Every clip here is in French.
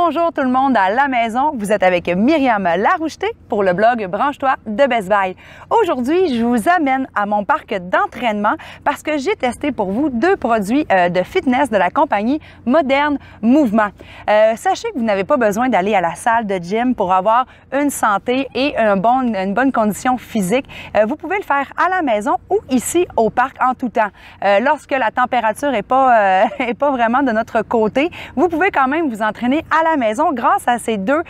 Bonjour tout le monde à la maison, vous êtes avec Myriam Laroucheté pour le blog Branche-toi de Best Buy. Aujourd'hui, je vous amène à mon parc d'entraînement parce que j'ai testé pour vous deux produits de fitness de la compagnie Modern Mouvement. Sachez que vous n'avez pas besoin d'aller à la salle de gym pour avoir une santé et une bonne condition physique. Vous pouvez le faire à la maison ou ici au parc en tout temps. Lorsque la température n'est pas vraiment de notre côté, vous pouvez quand même vous entraîner à la maison grâce à ces deux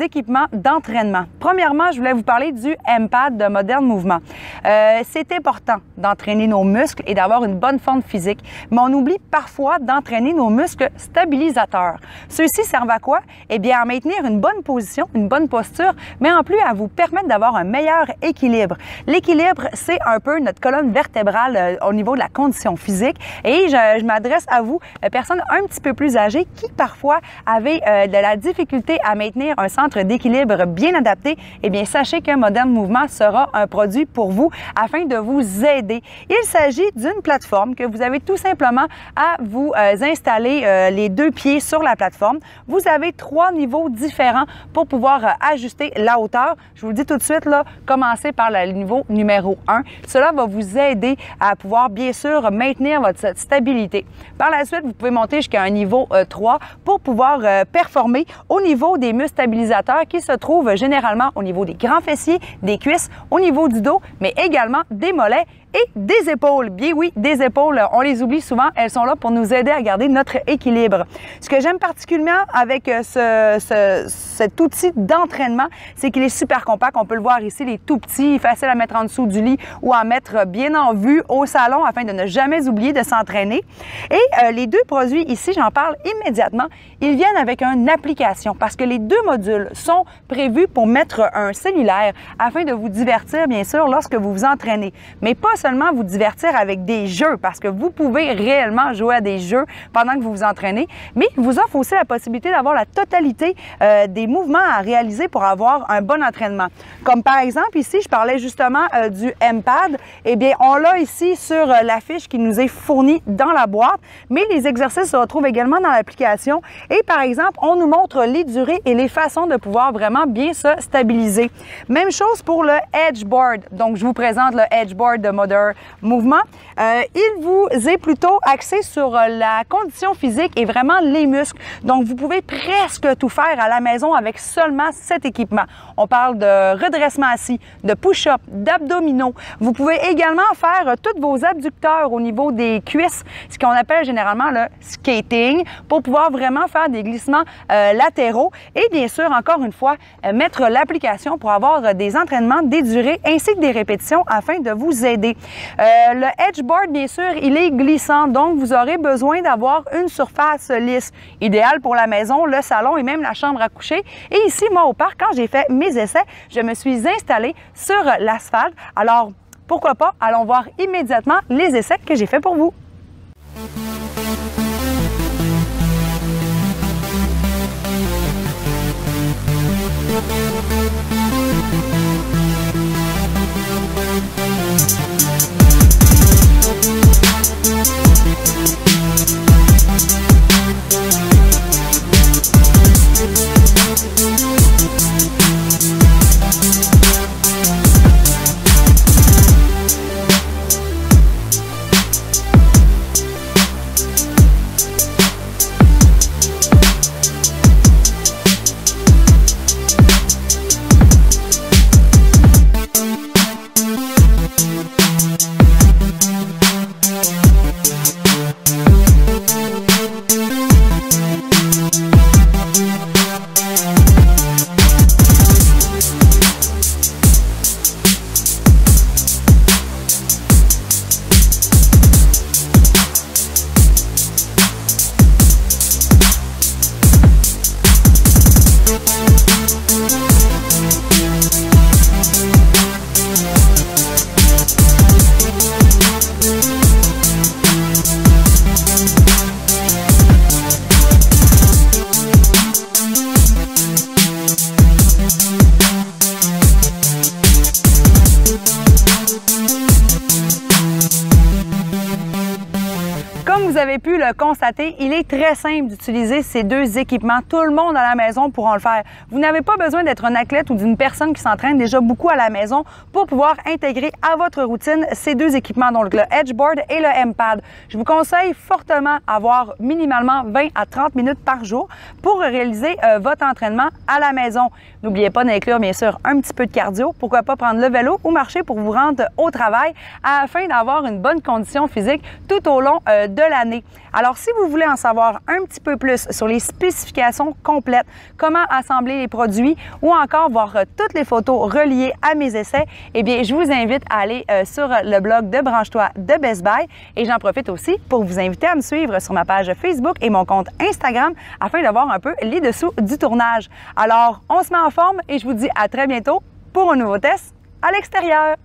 équipements d'entraînement. Premièrement, je voulais vous parler du M-Pad de Modern Mouvement. C'est important d'entraîner nos muscles et d'avoir une bonne forme physique, mais on oublie parfois d'entraîner nos muscles stabilisateurs. Ceux-ci servent à quoi? Eh bien, à maintenir une bonne position, une bonne posture, mais en plus à vous permettre d'avoir un meilleur équilibre. L'équilibre, c'est un peu notre colonne vertébrale au niveau de la condition physique et je m'adresse à vous, personnes un petit peu plus âgées qui parfois avaient de la difficulté à maintenir un centre d'équilibre bien adapté. Eh bien, sachez que Modern Mouvement sera un produit pour vous afin de vous aider. Il s'agit d'une plateforme que vous avez tout simplement à vous installer les deux pieds sur la plateforme. Vous avez 3 niveaux différents pour pouvoir ajuster la hauteur. Je vous le dis tout de suite, là, commencez par le niveau numéro 1. Cela va vous aider à pouvoir, bien sûr, maintenir votre stabilité. Par la suite, vous pouvez monter jusqu'à un niveau 3 pour pouvoir performer au niveau des muscles stabilisateurs qui se trouvent généralement au niveau des grands fessiers, des cuisses, au niveau du dos, mais également des mollets et des épaules. Bien oui, des épaules, on les oublie souvent, elles sont là pour nous aider à garder notre équilibre. Ce que j'aime particulièrement avec cet outil d'entraînement, c'est qu'il est super compact. On peut le voir ici, il est tout petit, facile à mettre en dessous du lit ou à mettre bien en vue au salon afin de ne jamais oublier de s'entraîner. Et les deux produits ici, j'en parle immédiatement, ils viennent avec une application parce que les deux modules sont prévus pour mettre un cellulaire afin de vous divertir, bien sûr, lorsque vous vous entraînez. Mais pas seulement vous divertir avec des jeux, parce que vous pouvez réellement jouer à des jeux pendant que vous vous entraînez, mais il vous offre aussi la possibilité d'avoir la totalité des mouvements à réaliser pour avoir un bon entraînement. Comme par exemple, ici, je parlais justement du M-Pad. Eh bien, on l'a ici sur l'affiche qui nous est fournie dans la boîte, mais les exercices se retrouvent également dans l'application. Et par exemple, on nous montre les durées et les façons de pouvoir vraiment bien se stabiliser. Même chose pour le Edgeboard. Donc, je vous présente le Edgeboard de Modern Mouvement. Il vous est plutôt axé sur la condition physique et vraiment les muscles. Donc, vous pouvez presque tout faire à la maison avec seulement cet équipement. On parle de redressement assis, de push-up, d'abdominaux. Vous pouvez également faire tous vos abducteurs au niveau des cuisses, ce qu'on appelle généralement le skating, pour pouvoir vraiment faire des glissements latéraux. Et bien sûr, encore une fois, mettre l'application pour avoir des entraînements, des durées ainsi que des répétitions afin de vous aider. Le Edgeboard, bien sûr, il est glissant, donc vous aurez besoin d'avoir une surface lisse, idéale pour la maison, le salon et même la chambre à coucher. Et ici, moi, au parc, quand j'ai fait mes essais, je me suis installée sur l'asphalte. Alors, pourquoi pas? Allons voir immédiatement les essais que j'ai faits pour vous. avez pu le constater, il est très simple d'utiliser ces deux équipements. Tout le monde à la maison pourra le faire. Vous n'avez pas besoin d'être un athlète ou d'une personne qui s'entraîne déjà beaucoup à la maison pour pouvoir intégrer à votre routine ces deux équipements, donc le Edgeboard et le M-Pad. Je vous conseille fortement d'avoir minimalement 20 à 30 minutes par jour pour réaliser votre entraînement à la maison. N'oubliez pas d'inclure bien sûr un petit peu de cardio. Pourquoi pas prendre le vélo ou marcher pour vous rendre au travail afin d'avoir une bonne condition physique tout au long de l'année. Alors, si vous voulez en savoir un petit peu plus sur les spécifications complètes, comment assembler les produits ou encore voir toutes les photos reliées à mes essais, eh bien, je vous invite à aller sur le blog de Branche-toi de Best Buy et j'en profite aussi pour vous inviter à me suivre sur ma page Facebook et mon compte Instagram afin d'avoir un peu les dessous du tournage. Alors, on se met en forme et je vous dis à très bientôt pour un nouveau test à l'extérieur.